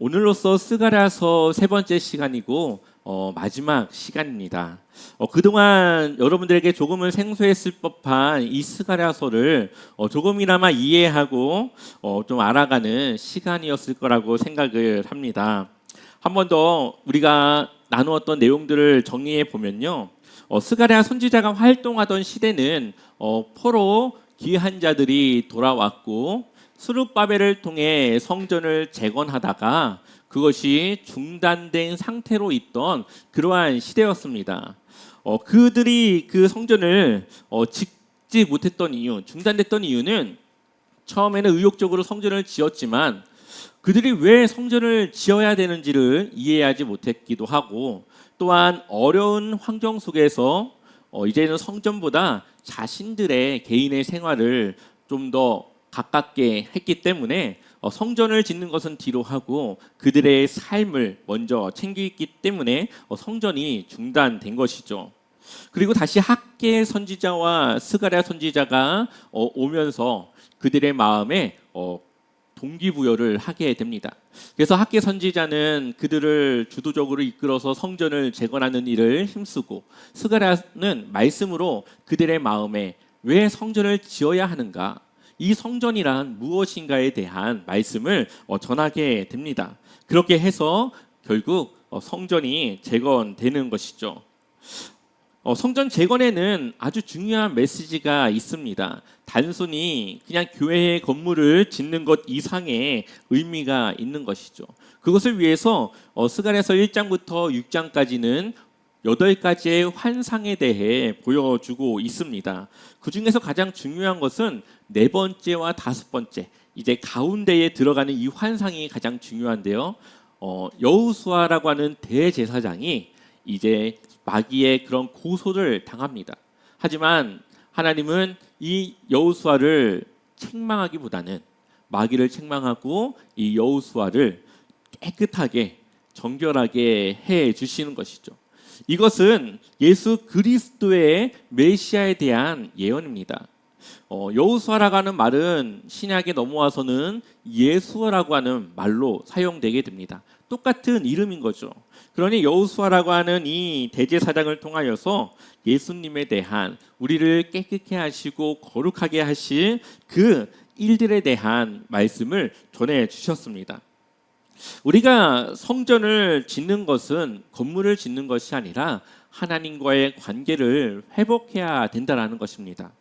오늘로써 스가랴서 세 번째 시간이고 마지막 시간입니다. 그동안 여러분들에게 조금은 생소했을 법한 이 스가랴서를 조금이나마 이해하고 좀 알아가는 시간이었을 거라고 생각을 합니다. 한 번 더 우리가 나누었던 내용들을 정리해 보면요. 스가랴 선지자가 활동하던 시대는 포로 귀한 자들이 돌아왔고 스룹바벨을 통해 성전을 재건하다가 그것이 중단된 상태로 있던 그러한 시대였습니다. 그들이 그 성전을 짓지 못했던 이유, 중단됐던 이유는 처음에는 의욕적으로 성전을 지었지만 그들이 왜 성전을 지어야 되는지를 이해하지 못했기도 하고, 또한 어려운 환경 속에서 이제는 성전보다 자신들의 개인의 생활을 좀 더 가깝게 했기 때문에 성전을 짓는 것은 뒤로 하고 그들의 삶을 먼저 챙기기 때문에 성전이 중단된 것이죠. 그리고 다시 학개 선지자와 스가랴 선지자가 오면서 그들의 마음에 동기부여를 하게 됩니다. 그래서 학개 선지자는 그들을 주도적으로 이끌어서 성전을 재건하는 일을 힘쓰고, 스가랴는 말씀으로 그들의 마음에 왜 성전을 지어야 하는가, 이 성전이란 무엇인가에 대한 말씀을 전하게 됩니다. 그렇게 해서 결국 성전이 재건되는 것이죠. 성전 재건에는 아주 중요한 메시지가 있습니다. 단순히 그냥 교회의 건물을 짓는 것 이상의 의미가 있는 것이죠. 그것을 위해서 스가랴서 1장부터 6장까지는 8가지의 환상에 대해 보여주고 있습니다. 그 중에서 가장 중요한 것은 4번째와 5번째, 이제 가운데에 들어가는 이 환상이 가장 중요한데요. 여호수아라고 하는 대제사장이 이제 마귀의 그런 고소를 당합니다. 하지만 하나님은 이 여호수아를 책망하기보다는 마귀를 책망하고 이 여호수아를 깨끗하게 정결하게 해 주시는 것이죠. 이것은 예수 그리스도의 메시아에 대한 예언입니다. 여호수아라고 하는 말은 신약에 넘어와서는 예수라고 하는 말로 사용되게 됩니다. 똑같은 이름인 거죠. 그러니 여호수아라고 하는 이 대제사장을 통하여서 예수님에 대한, 우리를 깨끗게 하시고 거룩하게 하실 그 일들에 대한 말씀을 전해 주셨습니다. 우리가 성전을 짓는 것은 건물을 짓는 것이 아니라 하나님과의 관계를 회복해야 된다는 것입니다.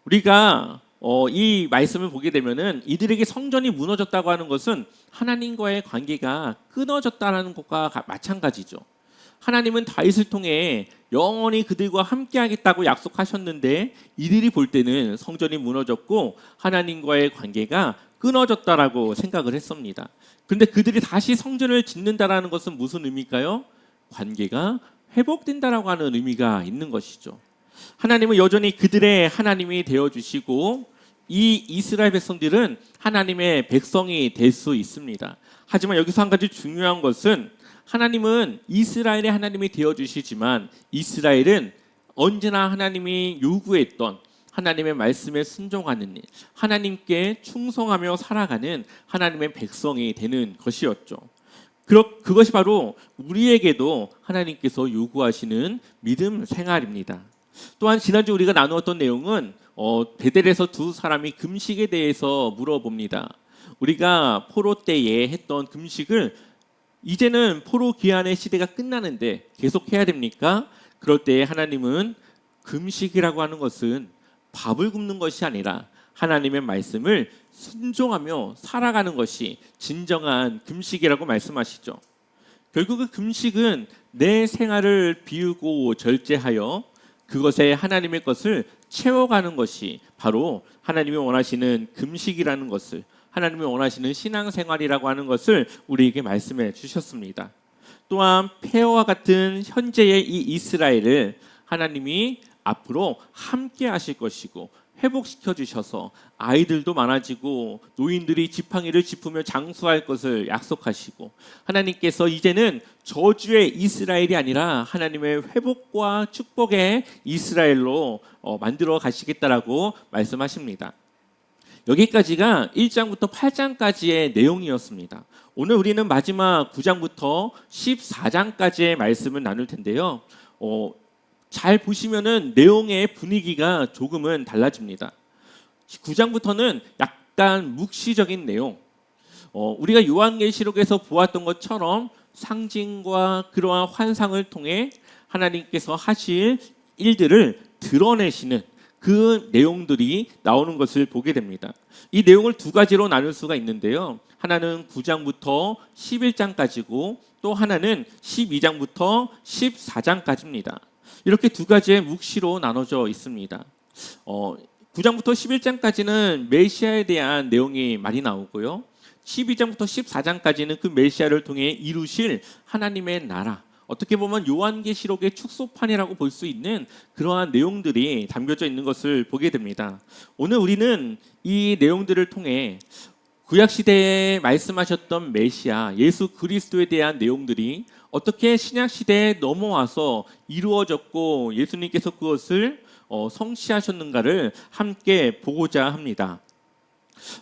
우리가 이 말씀을 보게 되면은 이들에게 성전이 무너졌다고 하는 것은 하나님과의 관계가 끊어졌다는 것과 마찬가지죠. 하나님은 다윗을 통해 영원히 그들과 함께하겠다고 약속하셨는데 이들이 볼 때는 성전이 무너졌고 하나님과의 관계가 끊어졌다라고 생각을 했습니다. 그런데 그들이 다시 성전을 짓는다라는 것은 무슨 의미일까요? 관계가 회복된다라고 하는 의미가 있는 것이죠. 하나님은 여전히 그들의 하나님이 되어주시고 이 이스라엘 백성들은 하나님의 백성이 될 수 있습니다. 하지만 여기서 한 가지 중요한 것은, 하나님은 이스라엘의 하나님이 되어주시지만 이스라엘은 언제나 하나님이 요구했던 하나님의 말씀에 순종하는 일, 하나님께 충성하며 살아가는 하나님의 백성이 되는 것이었죠. 그것이 바로 우리에게도 하나님께서 요구하시는 믿음 생활입니다. 또한 지난주 우리가 나누었던 내용은 베델에서 두 사람이 금식에 대해서 물어봅니다. 우리가 포로 때에 했던 금식을 이제는 포로 귀환의 시대가 끝나는데 계속 해야 됩니까? 그럴 때 하나님은 금식이라고 하는 것은 밥을 굶는 것이 아니라 하나님의 말씀을 순종하며 살아가는 것이 진정한 금식이라고 말씀하시죠. 결국 그 금식은 내 생활을 비우고 절제하여 그것에 하나님의 것을 채워가는 것이 바로 하나님이 원하시는 금식이라는 것을, 하나님이 원하시는 신앙생활이라고 하는 것을 우리에게 말씀해 주셨습니다. 또한 폐허와 같은 현재의 이 이스라엘을 하나님이 앞으로 함께 하실 것이고 회복시켜 주셔서 아이들도 많아지고 노인들이 지팡이를 짚으며 장수할 것을 약속하시고, 하나님께서 이제는 저주의 이스라엘이 아니라 하나님의 회복과 축복의 이스라엘로 만들어 가시겠다라고 말씀하십니다. 여기까지가 1장부터 8장까지의 내용이었습니다. 오늘 우리는 마지막 9장부터 14장까지의 말씀을 나눌 텐데요. 잘 보시면은 내용의 분위기가 조금은 달라집니다. 9장부터는 약간 묵시적인 내용, 우리가 요한계시록에서 보았던 것처럼 상징과 그러한 환상을 통해 하나님께서 하실 일들을 드러내시는 그 내용들이 나오는 것을 보게 됩니다. 이 내용을 두 가지로 나눌 수가 있는데요. 하나는 9장부터 11장까지고 또 하나는 12장부터 14장까지입니다. 이렇게 두 가지의 묵시로 나눠져 있습니다. 9장부터 11장까지는 메시아에 대한 내용이 많이 나오고요. 12장부터 14장까지는 그 메시아를 통해 이루실 하나님의 나라, 어떻게 보면 요한계시록의 축소판이라고 볼 수 있는 그러한 내용들이 담겨져 있는 것을 보게 됩니다. 오늘 우리는 이 내용들을 통해 구약시대에 말씀하셨던 메시아 예수 그리스도에 대한 내용들이 어떻게 신약시대에 넘어와서 이루어졌고 예수님께서 그것을 성취하셨는가를 함께 보고자 합니다.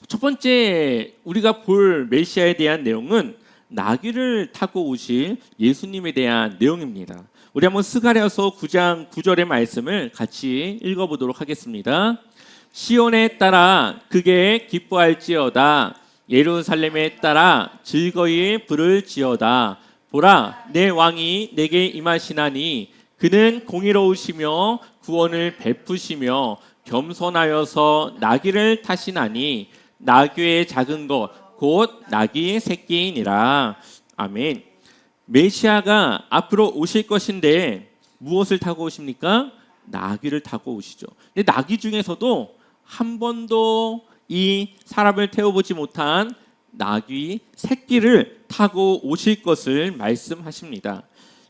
첫 번째 우리가 볼 메시아에 대한 내용은 나귀를 타고 오실 예수님에 대한 내용입니다. 우리 한번 스가랴서 9장 9절의 말씀을 같이 읽어보도록 하겠습니다. 시온에 따라 크게 기뻐할지어다. 예루살렘에 따라 즐거이 부를지어다. 보라, 내 왕이 내게 임하시나니 그는 공의로우시며 구원을 베푸시며 겸손하여서 나귀를 타시나니 나귀의 작은 것 곧 나귀 새끼이니라. 아멘. 메시아가 앞으로 오실 것인데 무엇을 타고 오십니까? 나귀를 타고 오시죠. 근데 나귀 중에서도 한 번도 이 사람을 태워보지 못한 나귀 새끼를 타고 오실 것을 말씀하십니다.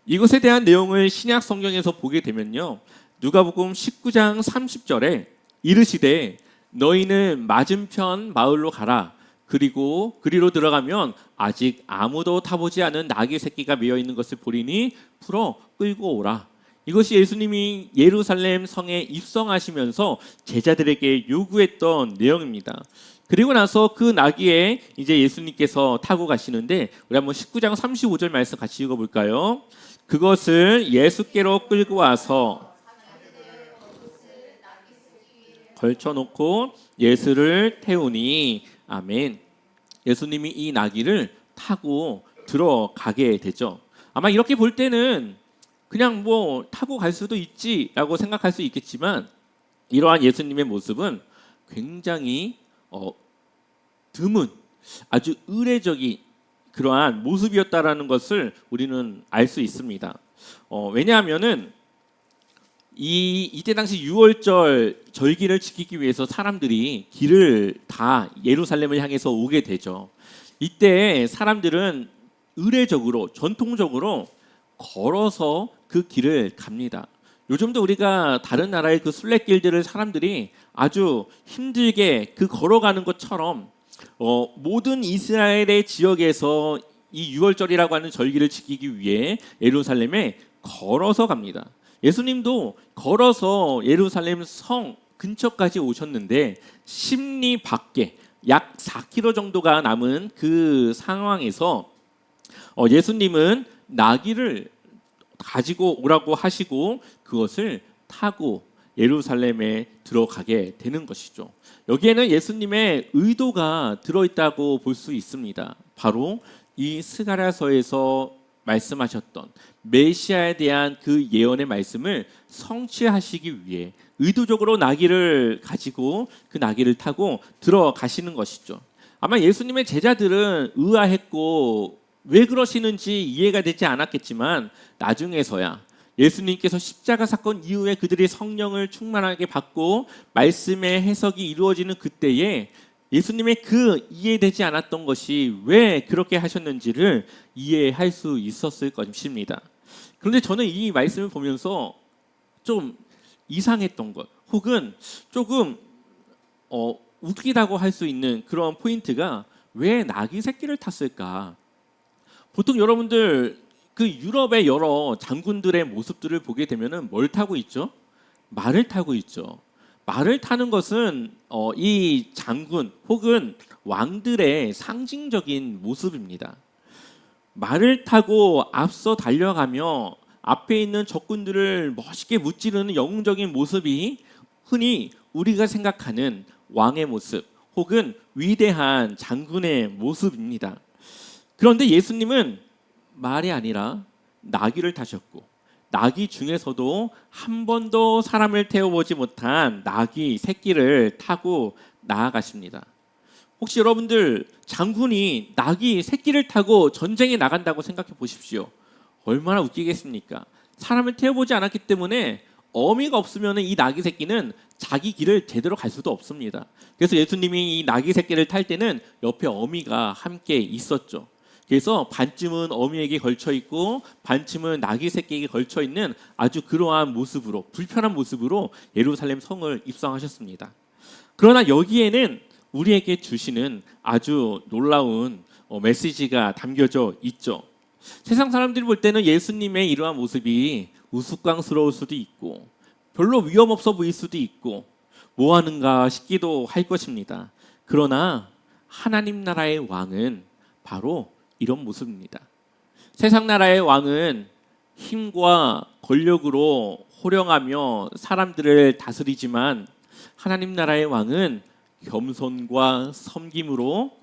이것에 대한 내용을 신약 성경에서 보게 되면요, 누가복음 19장 30절에 이르시되 너희는 맞은편 마을로 가라. 그리고 그리로 들어가면 아직 아무도 타보지 않은 나귀 새끼가 메어 있는 것을 보리니 풀어 끌고 오라. 이것이 예수님이 예루살렘 성에 입성하시면서 제자들에게 요구했던 내용입니다. 그리고 나서 그 나귀에 이제 예수님께서 타고 가시는데 우리 한번 19장 35절 말씀 같이 읽어볼까요? 그것을 예수께로 끌고 와서 걸쳐놓고 예수를 태우니. 아멘. 예수님이 이 나귀를 타고 들어가게 되죠. 아마 이렇게 볼 때는 그냥 뭐 타고 갈 수도 있지라고 생각할 수 있겠지만 이러한 예수님의 모습은 굉장히 드문, 아주 의례적인 그러한 모습이었다라는 것을 우리는 알 수 있습니다. 왜냐하면은 이때 당시 6월절 절기를 지키기 위해서 사람들이 길을 다 예루살렘을 향해서 오게 되죠. 이때 사람들은 의례적으로 전통적으로 걸어서 그 길을 갑니다. 요즘도 우리가 다른 나라의 그 순례길들을 사람들이 아주 힘들게 그 걸어가는 것처럼 모든 이스라엘의 지역에서 이 6월절이라고 하는 절기를 지키기 위해 예루살렘에 걸어서 갑니다. 예수님도 걸어서 예루살렘 성 근처까지 오셨는데 심리 밖에 약 4km 정도가 남은 그 상황에서 예수님은 나귀를 가지고 오라고 하시고 그것을 타고 예루살렘에 들어가게 되는 것이죠. 여기에는 예수님의 의도가 들어있다고 볼 수 있습니다. 바로 이 스가랴서에서 말씀하셨던 메시아에 대한 그 예언의 말씀을 성취하시기 위해 의도적으로 나귀를 가지고 그 나귀를 타고 들어가시는 것이죠. 아마 예수님의 제자들은 의아했고 왜 그러시는지 이해가 되지 않았겠지만 나중에서야 예수님께서 십자가 사건 이후에 그들이 성령을 충만하게 받고 말씀의 해석이 이루어지는 그때에 예수님의 그 이해되지 않았던 것이 왜 그렇게 하셨는지를 이해할 수 있었을 것입니다. 그런데 저는 이 말씀을 보면서 좀 이상했던 것 혹은 조금 웃기다고 할 수 있는 그런 포인트가 왜 나귀 새끼를 탔을까? 보통 여러분들 그 유럽의 여러 장군들의 모습들을 보게 되면은 뭘 타고 있죠? 말을 타고 있죠. 말을 타는 것은 이 장군 혹은 왕들의 상징적인 모습입니다. 말을 타고 앞서 달려가며 앞에 있는 적군들을 멋있게 무찌르는 영웅적인 모습이 흔히 우리가 생각하는 왕의 모습 혹은 위대한 장군의 모습입니다. 그런데 예수님은 말이 아니라 나귀를 타셨고, 나귀 중에서도 한 번도 사람을 태워보지 못한 나귀 새끼를 타고 나아가십니다. 혹시 여러분들 장군이 나귀 새끼를 타고 전쟁에 나간다고 생각해 보십시오. 얼마나 웃기겠습니까? 사람을 태워보지 않았기 때문에 어미가 없으면 이 나귀 새끼는 자기 길을 제대로 갈 수도 없습니다. 그래서 예수님이 이 나귀 새끼를 탈 때는 옆에 어미가 함께 있었죠. 그래서 반쯤은 어미에게 걸쳐 있고 반쯤은 나귀 새끼에게 걸쳐 있는 아주 그러한 모습으로, 불편한 모습으로 예루살렘 성을 입성하셨습니다. 그러나 여기에는 우리에게 주시는 아주 놀라운 메시지가 담겨져 있죠. 세상 사람들이 볼 때는 예수님의 이러한 모습이 우스꽝스러울 수도 있고 별로 위험 없어 보일 수도 있고 뭐 하는가 싶기도 할 것입니다. 그러나 하나님 나라의 왕은 바로 이런 모습입니다. 세상 나라의 왕은 힘과 권력으로 호령하며 사람들을 다스리지만 하나님 나라의 왕은 겸손과 섬김으로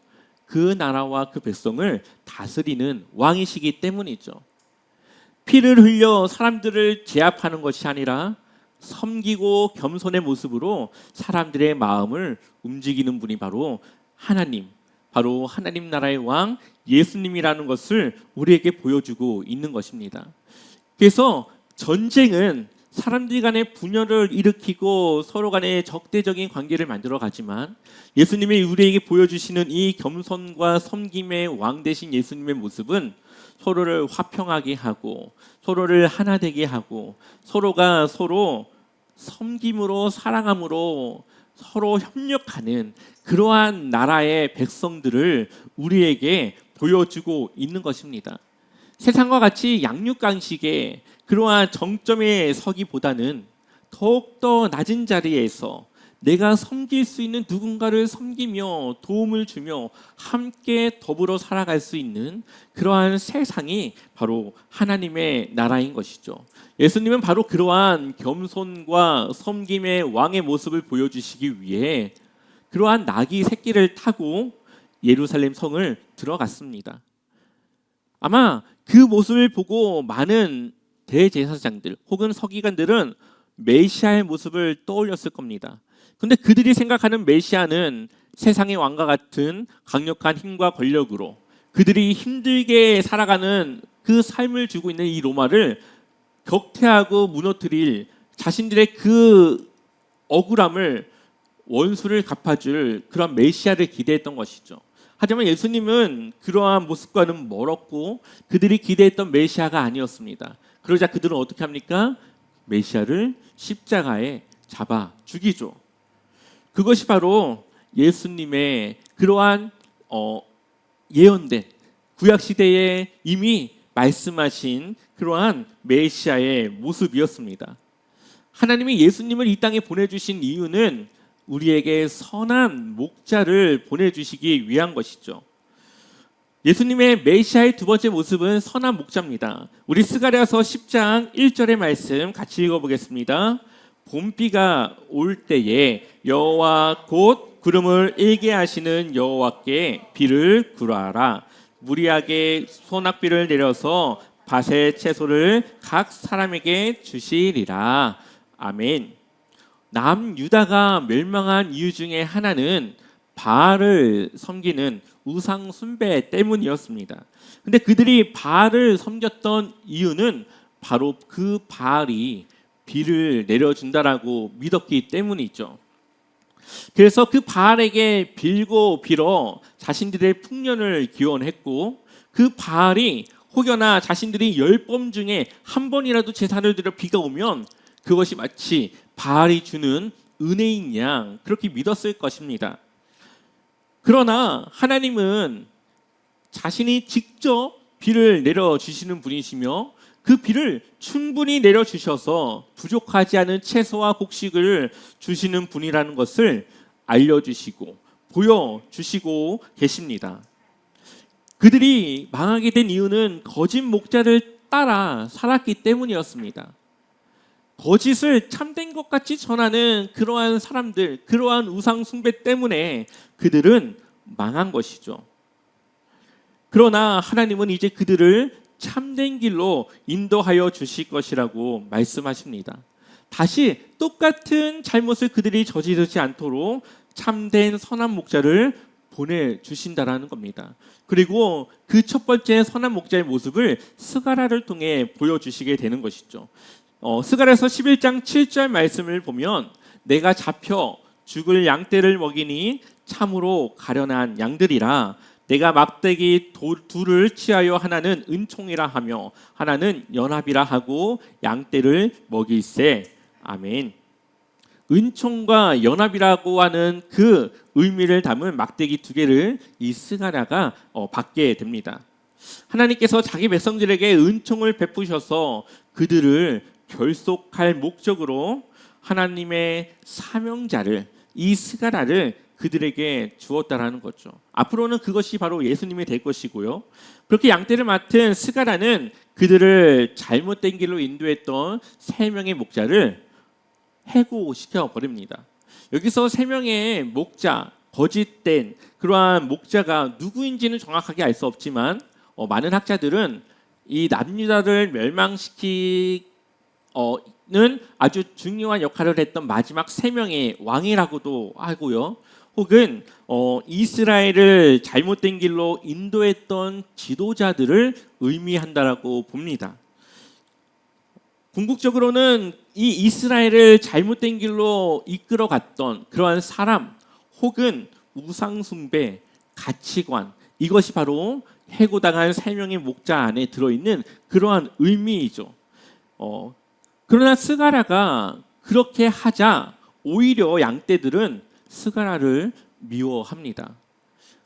그 나라와 그 백성을 다스리는 왕이시기 때문이죠. 피를 흘려 사람들을 제압하는 것이 아니라 섬기고 겸손의 모습으로 사람들의 마음을 움직이는 분이 바로 하나님, 바로 하나님 나라의 왕 예수님이라는 것을 우리에게 보여주고 있는 것입니다. 그래서 전쟁은 사람들 간의 분열을 일으키고 서로 간의 적대적인 관계를 만들어 가지만 예수님이 우리에게 보여주시는 이 겸손과 섬김의 왕 되신 예수님의 모습은 서로를 화평하게 하고 서로를 하나 되게 하고 서로가 서로 섬김으로 사랑함으로 서로 협력하는 그러한 나라의 백성들을 우리에게 보여주고 있는 것입니다. 세상과 같이 양육강식의 그러한 정점에 서기보다는 더욱더 낮은 자리에서 내가 섬길 수 있는 누군가를 섬기며 도움을 주며 함께 더불어 살아갈 수 있는 그러한 세상이 바로 하나님의 나라인 것이죠. 예수님은 바로 그러한 겸손과 섬김의 왕의 모습을 보여주시기 위해 그러한 나귀 새끼를 타고 예루살렘 성을 들어갔습니다. 아마 그 모습을 보고 많은 대제사장들 혹은 서기관들은 메시아의 모습을 떠올렸을 겁니다. 근데 그들이 생각하는 메시아는 세상의 왕과 같은 강력한 힘과 권력으로 그들이 힘들게 살아가는 그 삶을 주고 있는 이 로마를 격퇴하고 무너뜨릴 자신들의 그 억울함을 원수를 갚아줄 그런 메시아를 기대했던 것이죠. 하지만 예수님은 그러한 모습과는 멀었고 그들이 기대했던 메시아가 아니었습니다. 그러자 그들은 어떻게 합니까? 메시아를 십자가에 잡아 죽이죠. 그것이 바로 예수님의 그러한 예언된 구약시대에 이미 말씀하신 그러한 메시아의 모습이었습니다. 하나님이 예수님을 이 땅에 보내주신 이유는 우리에게 선한 목자를 보내주시기 위한 것이죠. 예수님의 메시아의 두 번째 모습은 선한 목자입니다. 우리 스가랴서 10장 1절의 말씀 같이 읽어보겠습니다. 봄비가 올 때에 여호와 곧 구름을 일게 하시는 여호와께 비를 구하라. 무리하게 소낙비를 내려서 밭의 채소를 각 사람에게 주시리라. 아멘. 남유다가 멸망한 이유 중에 하나는 바알을 섬기는 우상 숭배 때문이었습니다. 근데 그들이 바알을 섬겼던 이유는 바로 그 바알이 비를 내려준다라고 믿었기 때문이죠. 그래서 그 바알에게 빌고 빌어 자신들의 풍년을 기원했고 그 바알이 혹여나 자신들이 10번 중에 한 번이라도 제사를 드려 비가 오면 그것이 마치 바알이 주는 은혜인 양 그렇게 믿었을 것입니다. 그러나 하나님은 자신이 직접 비를 내려주시는 분이시며 그 비를 충분히 내려주셔서 부족하지 않은 채소와 곡식을 주시는 분이라는 것을 알려주시고 보여주시고 계십니다. 그들이 망하게 된 이유는 거짓 목자를 따라 살았기 때문이었습니다. 거짓을 참된 것 같이 전하는 그러한 사람들, 그러한 우상 숭배 때문에 그들은 망한 것이죠. 그러나 하나님은 이제 그들을 참된 길로 인도하여 주실 것이라고 말씀하십니다. 다시 똑같은 잘못을 그들이 저지르지 않도록 참된 선한 목자를 보내주신다라는 겁니다. 그리고 그 첫 번째 선한 목자의 모습을 스가랴를 통해 보여주시게 되는 것이죠. 스가랴서 11장 7절 말씀을 보면 내가 잡혀 죽을 양떼를 먹이니 참으로 가련한 양들이라. 내가 막대기 둘을 취하여 하나는 은총이라 하며 하나는 연합이라 하고 양떼를 먹일세. 아멘. 은총과 연합이라고 하는 그 의미를 담은 막대기 2개를 이 스가랴가 받게 됩니다. 하나님께서 자기 백성들에게 은총을 베푸셔서 그들을 결속할 목적으로 하나님의 사명자를, 이 스가랴를 그들에게 주었다라는 거죠. 앞으로는 그것이 바로 예수님이 될 것이고요. 그렇게 양떼를 맡은 스가랴는 그들을 잘못된 길로 인도했던 3명의 목자를 해고시켜 버립니다. 여기서 3명의 목자, 거짓된 그러한 목자가 누구인지는 정확하게 알 수 없지만 많은 학자들은 이 남유다를 멸망시키는 아주 중요한 역할을 했던 마지막 3명의 왕이라고도 하고요. 혹은 이스라엘을 잘못된 길로 인도했던 지도자들을 의미한다라고 봅니다. 궁극적으로는 이 이스라엘을 잘못된 길로 이끌어갔던 그러한 사람 혹은 우상숭배, 가치관, 이것이 바로 해고당한 3명의 목자 안에 들어있는 그러한 의미이죠. 그러나 스가랴가 그렇게 하자 오히려 양떼들은 스가랴를 미워합니다.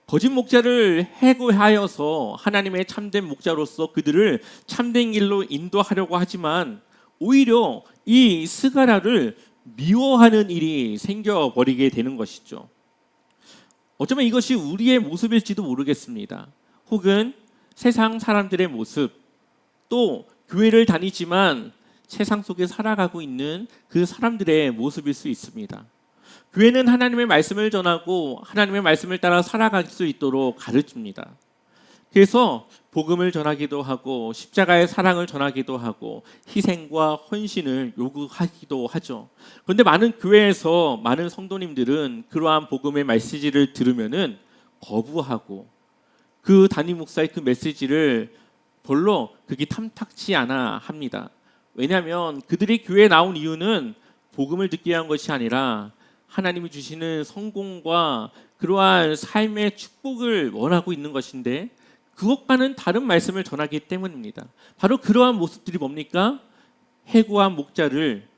거짓 목자를 해고하여서 하나님의 참된 목자로서 그들을 참된 길로 인도하려고 하지만 오히려 이 스가랴를 미워하는 일이 생겨버리게 되는 것이죠. 어쩌면 이것이 우리의 모습일지도 모르겠습니다. 혹은 세상 사람들의 모습, 또 교회를 다니지만 세상 속에 살아가고 있는 그 사람들의 모습일 수 있습니다. 교회는 하나님의 말씀을 전하고 하나님의 말씀을 따라 살아갈 수 있도록 가르칩니다. 그래서 복음을 전하기도 하고 십자가의 사랑을 전하기도 하고 희생과 헌신을 요구하기도 하죠. 그런데 많은 교회에서 많은 성도님들은 그러한 복음의 메시지를 들으면은 거부하고 그 담임 목사의 그 메시지를 별로 그게 탐탁치 않아 합니다. 왜냐하면 그들이 교회에 나온 이유는 복음을 듣기 위한 것이 아니라 하나님이 주시는 성공과 그러한 삶의 축복을 원하고 있는 것인데 그것과는 다른 말씀을 전하기 때문입니다. 바로 그러한 모습들이 뭡니까? 해고한 목자를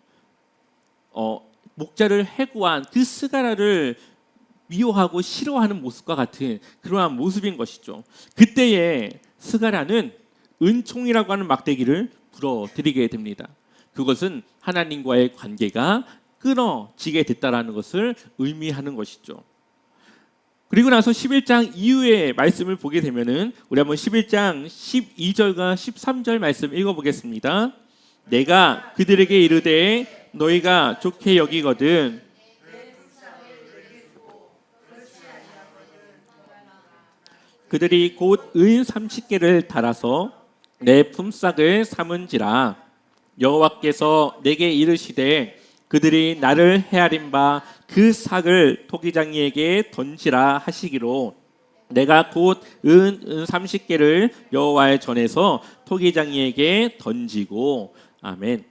해고한 그 스가랴를 미워하고 싫어하는 모습과 같은 그러한 모습인 것이죠. 그때에 스가랴는 은총이라고 하는 막대기를 불어들이게 됩니다. 그것은 하나님과의 관계가 끊어지게 됐다라는 것을 의미하는 것이죠. 그리고 나서 11장 이후의 말씀을 보게 되면은 우리 한번 11장 12절과 13절 말씀 읽어보겠습니다. 내가 그들에게 이르되 너희가 좋게 여기거든 그들이 곧 은 30개를 달아서 내 품삯을 삼은지라. 여호와께서 내게 이르시되 그들이 나를 헤아린 바 그 삭을 토기장이에게 던지라 하시기로 내가 곧 은 30개를 여호와의 전에서 토기장이에게 던지고. 아멘.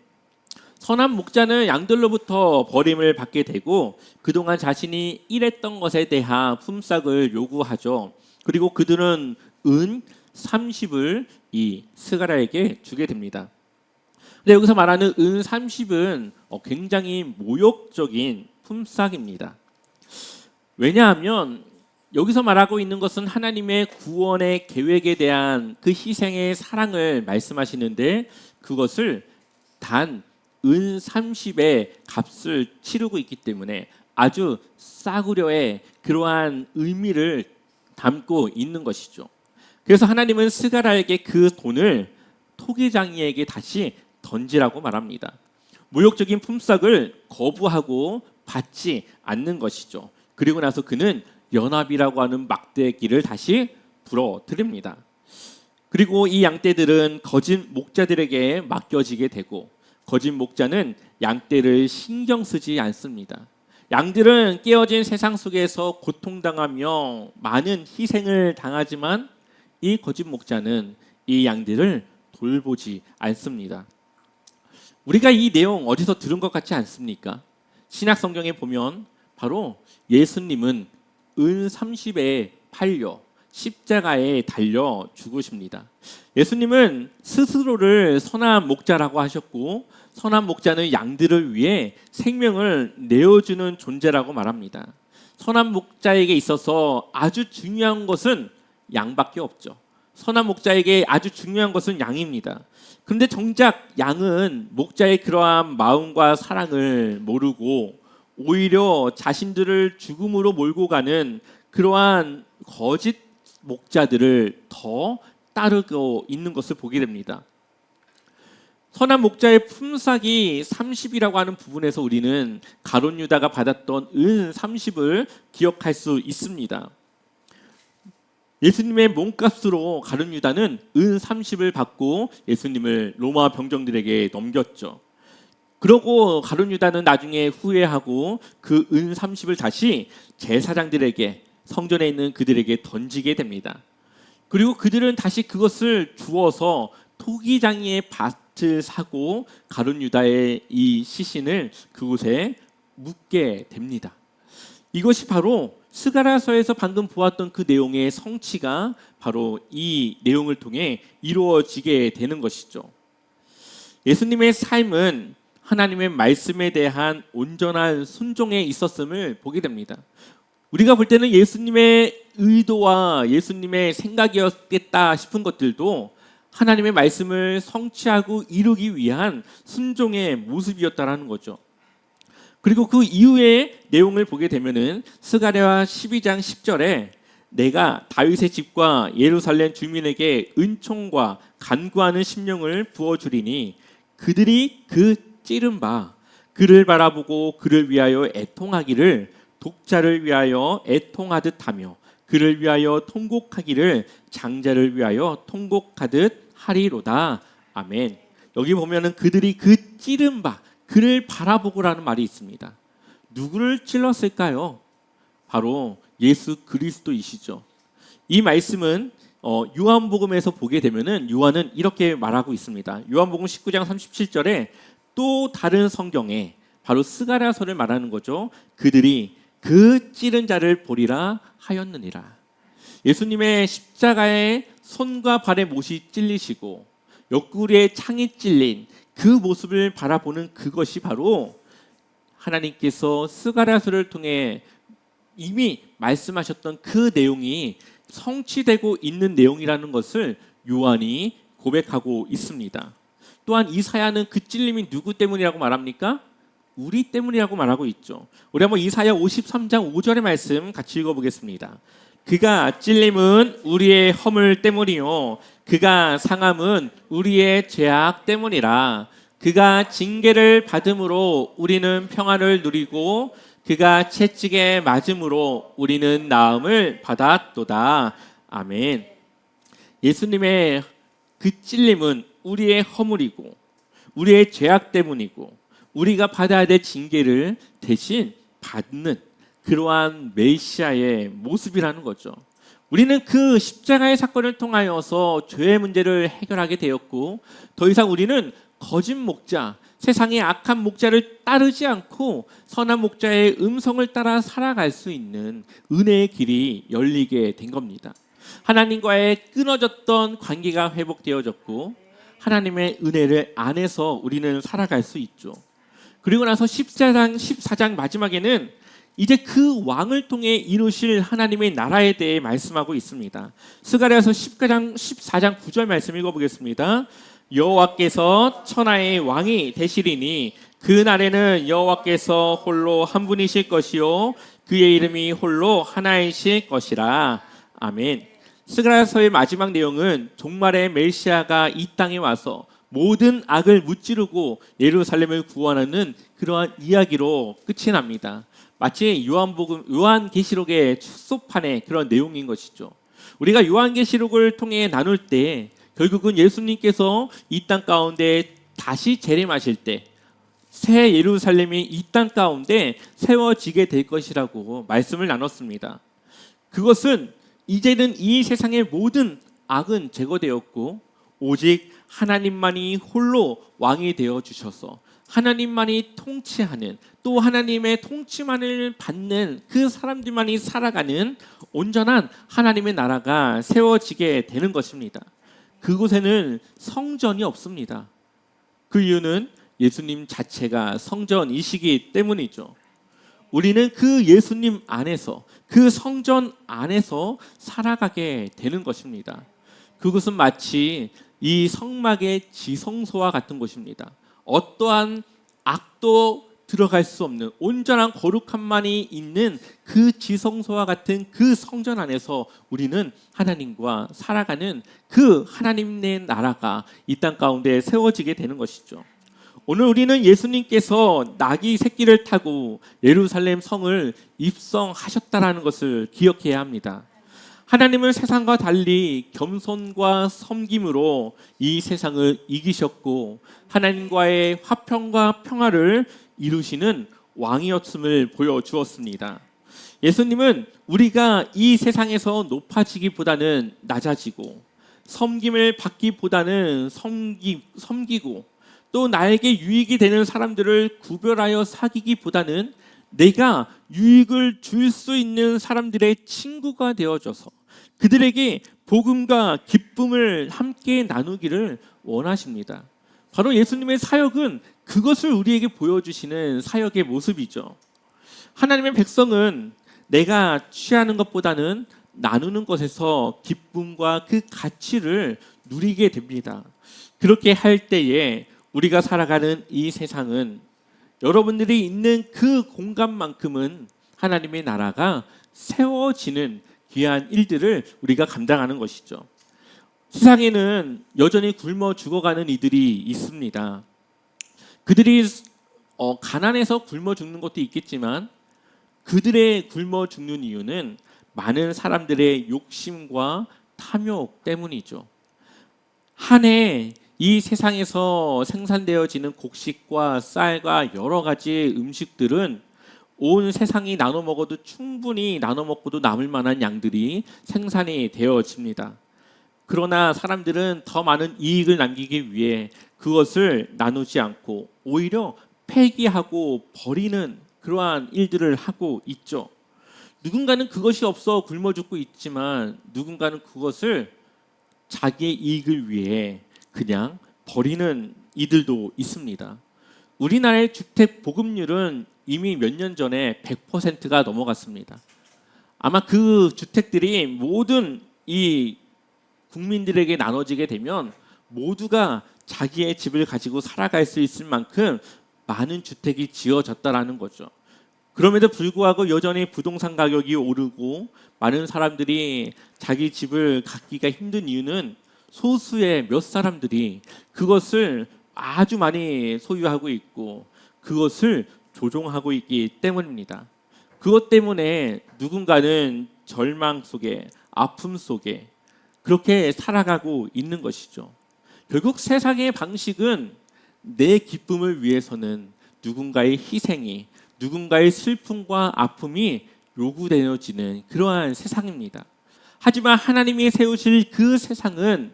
선한 목자는 양들로부터 버림을 받게 되고 그동안 자신이 일했던 것에 대한 품삯을 요구하죠. 그리고 그들은 은 30을 이 스가랴에게 주게 됩니다. 근데 여기서 말하는 은 30은 굉장히 모욕적인 품삯입니다. 왜냐하면 여기서 말하고 있는 것은 하나님의 구원의 계획에 대한 그 희생의 사랑을 말씀하시는데 그것을 단 은 30의 값을 치르고 있기 때문에 아주 싸구려의 그러한 의미를 담고 있는 것이죠. 그래서 하나님은 스가랴에게 그 돈을 토기장이에게 다시 던지라고 말합니다. 모욕적인 품삯을 거부하고 받지 않는 것이죠. 그리고 나서 그는 연합이라고 하는 막대기를 다시 불어드립니다. 그리고 이 양떼들은 거짓 목자들에게 맡겨지게 되고 거짓 목자는 양떼를 신경 쓰지 않습니다. 양들은 깨어진 세상 속에서 고통당하며 많은 희생을 당하지만 이 거짓 목자는 이 양들을 돌보지 않습니다. 우리가 이 내용 어디서 들은 것 같지 않습니까? 신약 성경에 보면 바로 예수님은 은 30에 팔려 십자가에 달려 죽으십니다. 예수님은 스스로를 선한 목자라고 하셨고 선한 목자는 양들을 위해 생명을 내어주는 존재라고 말합니다. 선한 목자에게 있어서 아주 중요한 것은 양밖에 없죠. 선한 목자에게 아주 중요한 것은 양입니다. 그런데 정작 양은 목자의 그러한 마음과 사랑을 모르고 오히려 자신들을 죽음으로 몰고 가는 그러한 거짓 목자들을 더 따르고 있는 것을 보게 됩니다. 선한 목자의 품삯이 30이라고 하는 부분에서 우리는 가룟 유다가 받았던 은 30을 기억할 수 있습니다. 예수님의 몸값으로 가룟 유다는 은 30을 받고 예수님을 로마 병정들에게 넘겼죠. 그러고 가룟 유다는 나중에 후회하고 그 은 30을 다시 제사장들에게 성전에 있는 그들에게 던지게 됩니다. 그리고 그들은 다시 그것을 주어서 토기장이의 밭을 사고 가룟 유다의 이 시신을 그곳에 묻게 됩니다. 이것이 바로 스가랴서에서 방금 보았던 그 내용의 성취가 바로 이 내용을 통해 이루어지게 되는 것이죠. 예수님의 삶은 하나님의 말씀에 대한 온전한 순종에 있었음을 보게 됩니다. 우리가 볼 때는 예수님의 의도와 예수님의 생각이었겠다 싶은 것들도 하나님의 말씀을 성취하고 이루기 위한 순종의 모습이었다라는 거죠. 그리고 그 이후의 내용을 보게 되면은 스가랴 12장 10절에 내가 다윗의 집과 예루살렘 주민에게 은총과 간구하는 심령을 부어주리니 그들이 그 찌른 바 그를 바라보고 그를 위하여 애통하기를 독자를 위하여 애통하듯 하며 그를 위하여 통곡하기를 장자를 위하여 통곡하듯 하리로다. 아멘. 여기 보면은 그들이 그 찌른 바 그를 바라보고라는 말이 있습니다. 누구를 찔렀을까요? 바로 예수 그리스도이시죠. 이 말씀은 요한복음에서 보게 되면은 요한은 이렇게 말하고 있습니다. 요한복음 19장 37절에 또 다른 성경에 바로 스가랴서를 말하는 거죠. 그들이 그 찌른 자를 보리라 하였느니라. 예수님의 십자가에 손과 발에 못이 찔리시고 옆구리에 창이 찔린 그 모습을 바라보는 그것이 바로 하나님께서 스가랴서를 통해 이미 말씀하셨던 그 내용이 성취되고 있는 내용이라는 것을 요한이 고백하고 있습니다. 또한 이사야는 그 찔림이 누구 때문이라고 말합니까? 우리 때문이라고 말하고 있죠. 우리 한번 이사야 53장 5절의 말씀 같이 읽어보겠습니다. 그가 찔림은 우리의 허물 때문이요 그가 상함은 우리의 죄악 때문이라. 그가 징계를 받음으로 우리는 평안을 누리고 그가 채찍에 맞음으로 우리는 나음을 받았도다. 아멘. 예수님의 그 찔림은 우리의 허물이고 우리의 죄악 때문이고 우리가 받아야 될 징계를 대신 받는 그러한 메시아의 모습이라는 거죠. 우리는 그 십자가의 사건을 통하여서 죄의 문제를 해결하게 되었고 더 이상 우리는 거짓 목자, 세상의 악한 목자를 따르지 않고 선한 목자의 음성을 따라 살아갈 수 있는 은혜의 길이 열리게 된 겁니다. 하나님과의 끊어졌던 관계가 회복되어졌고 하나님의 은혜를 안에서 우리는 살아갈 수 있죠. 그리고 나서 14장 마지막에는 이제 그 왕을 통해 이루실 하나님의 나라에 대해 말씀하고 있습니다. 스가랴서 14장 9절 말씀 읽어보겠습니다. 여호와께서 천하의 왕이 되시리니 그 날에는 여호와께서 홀로 한 분이실 것이요 그의 이름이 홀로 하나이실 것이라. 아멘. 스가랴서의 마지막 내용은 종말의 메시아가 이 땅에 와서 모든 악을 무찌르고 예루살렘을 구원하는 그러한 이야기로 끝이 납니다. 마치 요한계시록의 축소판의 그런 내용인 것이죠. 우리가 요한계시록을 통해 나눌 때 결국은 예수님께서 이 땅 가운데 다시 재림하실 때 새 예루살렘이 이 땅 가운데 세워지게 될 것이라고 말씀을 나눴습니다. 그것은 이제는 이 세상의 모든 악은 제거되었고 오직 하나님만이 홀로 왕이 되어 주셔서 하나님만이 통치하는, 또 하나님의 통치만을 받는 그 사람들만이 살아가는 온전한 하나님의 나라가 세워지게 되는 것입니다. 그곳에는 성전이 없습니다. 그 이유는 예수님 자체가 성전이시기 때문이죠. 우리는 그 예수님 안에서, 그 성전 안에서 살아가게 되는 것입니다. 그것은 마치 이 성막의 지성소와 같은 곳입니다. 어떠한 악도 들어갈 수 없는 온전한 거룩함만이 있는 그 지성소와 같은 그 성전 안에서 우리는 하나님과 살아가는 그 하나님의 나라가 이 땅 가운데 세워지게 되는 것이죠. 오늘 우리는 예수님께서 나귀 새끼를 타고 예루살렘 성을 입성하셨다라는 것을 기억해야 합니다. 하나님은 세상과 달리 겸손과 섬김으로 이 세상을 이기셨고 하나님과의 화평과 평화를 이루시는 왕이었음을 보여주었습니다. 예수님은 우리가 이 세상에서 높아지기보다는 낮아지고 섬김을 받기보다는 섬기고 또 나에게 유익이 되는 사람들을 구별하여 사귀기보다는 내가 유익을 줄 수 있는 사람들의 친구가 되어줘서 그들에게 복음과 기쁨을 함께 나누기를 원하십니다. 바로 예수님의 사역은 그것을 우리에게 보여주시는 사역의 모습이죠. 하나님의 백성은 내가 취하는 것보다는 나누는 것에서 기쁨과 그 가치를 누리게 됩니다. 그렇게 할 때에 우리가 살아가는 이 세상은 여러분들이 있는 그 공간만큼은 하나님의 나라가 세워지는 귀한 일들을 우리가 감당하는 것이죠. 세상에는 여전히 굶어 죽어가는 이들이 있습니다. 그들이 가난해서 굶어 죽는 것도 있겠지만 그들의 굶어 죽는 이유는 많은 사람들의 욕심과 탐욕 때문이죠. 한 해 이 세상에서 생산되어지는 곡식과 쌀과 여러 가지 음식들은 온 세상이 나눠 먹어도 충분히 나눠 먹고도 남을 만한 양들이 생산이 되어집니다. 그러나 사람들은 더 많은 이익을 남기기 위해 그것을 나누지 않고 오히려 폐기하고 버리는 그러한 일들을 하고 있죠. 누군가는 그것이 없어 굶어 죽고 있지만 누군가는 그것을 자기의 이익을 위해 그냥 버리는 이들도 있습니다. 우리나라의 주택 보급률은 이미 몇 년 전에 100%가 넘어갔습니다. 아마 그 주택들이 모든 이 국민들에게 나눠지게 되면 모두가 자기의 집을 가지고 살아갈 수 있을 만큼 많은 주택이 지어졌다라는 거죠. 그럼에도 불구하고 여전히 부동산 가격이 오르고 많은 사람들이 자기 집을 갖기가 힘든 이유는 소수의 몇 사람들이 그것을 아주 많이 소유하고 있고 그것을 조종하고 있기 때문입니다. 그것 때문에 누군가는 절망 속에, 아픔 속에 그렇게 살아가고 있는 것이죠. 결국 세상의 방식은 내 기쁨을 위해서는 누군가의 희생이, 누군가의 슬픔과 아픔이 요구되어지는 그러한 세상입니다. 하지만 하나님이 세우실 그 세상은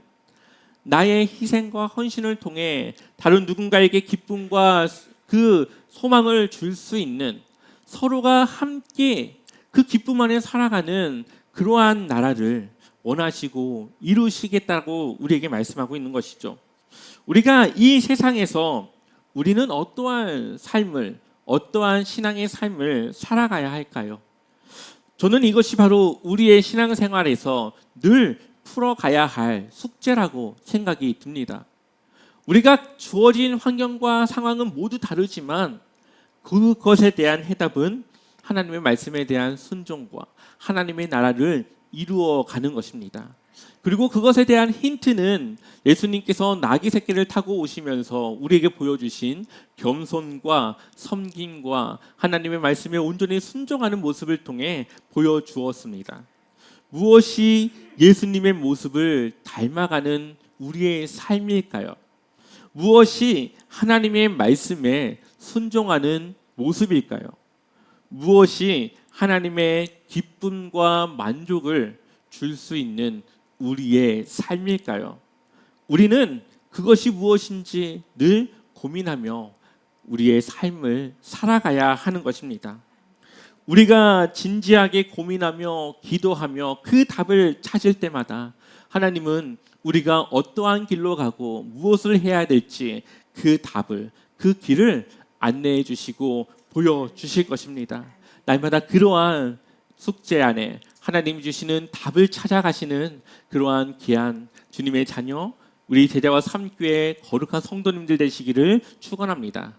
나의 희생과 헌신을 통해 다른 누군가에게 기쁨과 그 소망을 줄 수 있는, 서로가 함께 그 기쁨 안에 살아가는 그러한 나라를 원하시고 이루시겠다고 우리에게 말씀하고 있는 것이죠. 우리가 이 세상에서 우리는 어떠한 삶을, 어떠한 신앙의 삶을 살아가야 할까요? 저는 이것이 바로 우리의 신앙생활에서 늘 풀어가야 할 숙제라고 생각이 듭니다. 우리가 주어진 환경과 상황은 모두 다르지만 그것에 대한 해답은 하나님의 말씀에 대한 순종과 하나님의 나라를 이루어 가는 것입니다. 그리고 그것에 대한 힌트는 예수님께서 나귀 새끼를 타고 오시면서 우리에게 보여주신 겸손과 섬김과 하나님의 말씀에 온전히 순종하는 모습을 통해 보여주었습니다. 무엇이 예수님의 모습을 닮아가는 우리의 삶일까요? 무엇이 하나님의 말씀에 순종하는 모습일까요? 무엇이 하나님의 기쁨과 만족을 줄 수 있는 우리의 삶일까요? 우리는 그것이 무엇인지 늘 고민하며 우리의 삶을 살아가야 하는 것입니다. 우리가 진지하게 고민하며 기도하며 그 답을 찾을 때마다 하나님은 우리가 어떠한 길로 가고 무엇을 해야 될지 그 답을, 그 길을 안내해 주시고 보여주실 것입니다. 날마다 그러한 숙제 안에 하나님이 주시는 답을 찾아가시는 그러한 귀한 주님의 자녀, 우리 제자와 삼교회 거룩한 성도님들 되시기를 축원합니다.